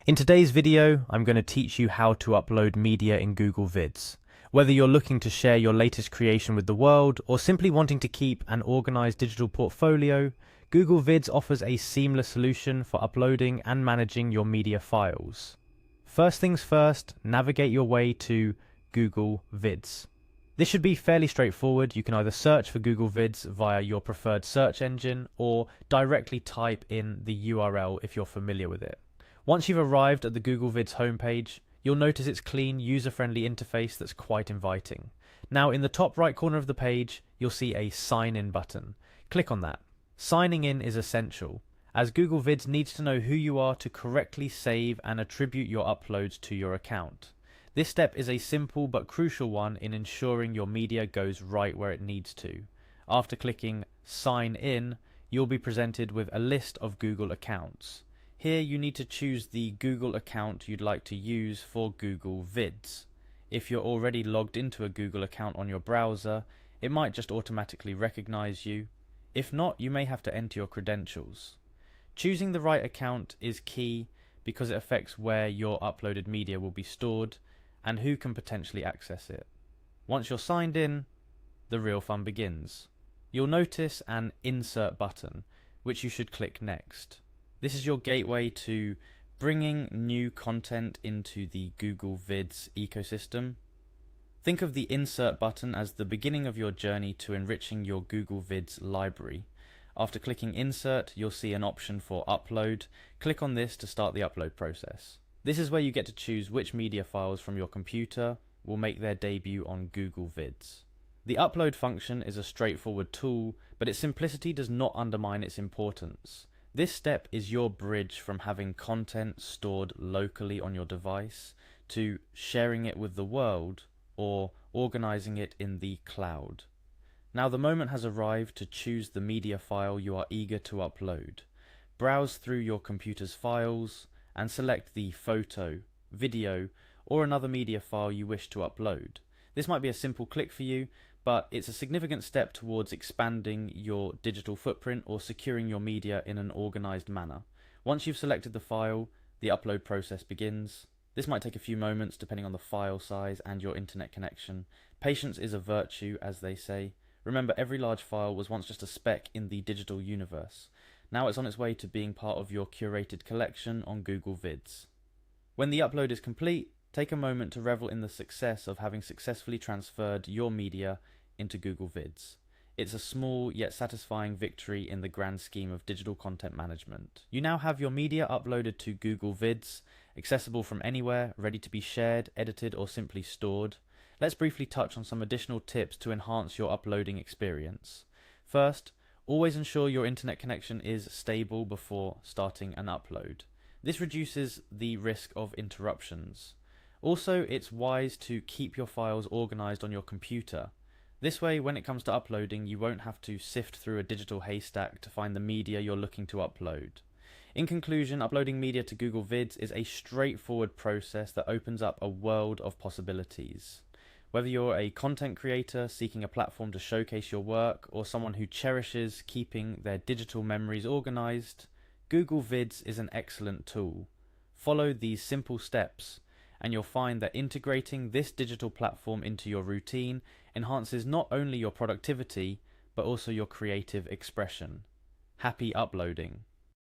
In today's video, I'm going to teach you how to upload media in Google Vids. Whether you're looking to share your latest creation with the world or simply wanting to keep an organized digital portfolio, Google Vids offers a seamless solution for uploading and managing your media files. First things first, navigate your way to Google Vids. This should be fairly straightforward. You can either search for Google Vids via your preferred search engine or directly type in the URL if you're familiar with it. Once you've arrived at the Google Vids homepage, you'll notice its clean, user-friendly interface that's quite inviting. Now, in the top right corner of the page, you'll see a Sign In button. Click on that. Signing in is essential, as Google Vids needs to know who you are to correctly save and attribute your uploads to your account. This step is a simple but crucial one in ensuring your media goes right where it needs to. After clicking Sign In, you'll be presented with a list of Google accounts. Here you need to choose the Google account you'd like to use for Google Vids. If you're already logged into a Google account on your browser, it might just automatically recognize you. If not, you may have to enter your credentials. Choosing the right account is key because it affects where your uploaded media will be stored and who can potentially access it. Once you're signed in, the real fun begins. You'll notice an Insert button, which you should click next. This is your gateway to bringing new content into the Google Vids ecosystem. Think of the Insert button as the beginning of your journey to enriching your Google Vids library. After clicking Insert, you'll see an option for Upload. Click on this to start the upload process. This is where you get to choose which media files from your computer will make their debut on Google Vids. The upload function is a straightforward tool, but its simplicity does not undermine its importance. This step is your bridge from having content stored locally on your device to sharing it with the world or organizing it in the cloud. Now the moment has arrived to choose the media file you are eager to upload. Browse through your computer's files and select the photo, video, or another media file you wish to upload. This might be a simple click for you, but it's a significant step towards expanding your digital footprint or securing your media in an organized manner. Once you've selected the file, the upload process begins. This might take a few moments depending on the file size and your internet connection. Patience is a virtue, as they say. Remember, every large file was once just a speck in the digital universe. Now it's on its way to being part of your curated collection on Google Vids. When the upload is complete, take a moment to revel in the success of having successfully transferred your media into Google Vids. It's a small yet satisfying victory in the grand scheme of digital content management. You now have your media uploaded to Google Vids, accessible from anywhere, ready to be shared, edited, or simply stored. Let's briefly touch on some additional tips to enhance your uploading experience. First, always ensure your internet connection is stable before starting an upload. This reduces the risk of interruptions. Also, it's wise to keep your files organized on your computer. This way, when it comes to uploading, you won't have to sift through a digital haystack to find the media you're looking to upload. In conclusion, uploading media to Google Vids is a straightforward process that opens up a world of possibilities. Whether you're a content creator seeking a platform to showcase your work or someone who cherishes keeping their digital memories organized, Google Vids is an excellent tool. Follow these simple steps, and you'll find that integrating this digital platform into your routine enhances not only your productivity, but also your creative expression. Happy uploading!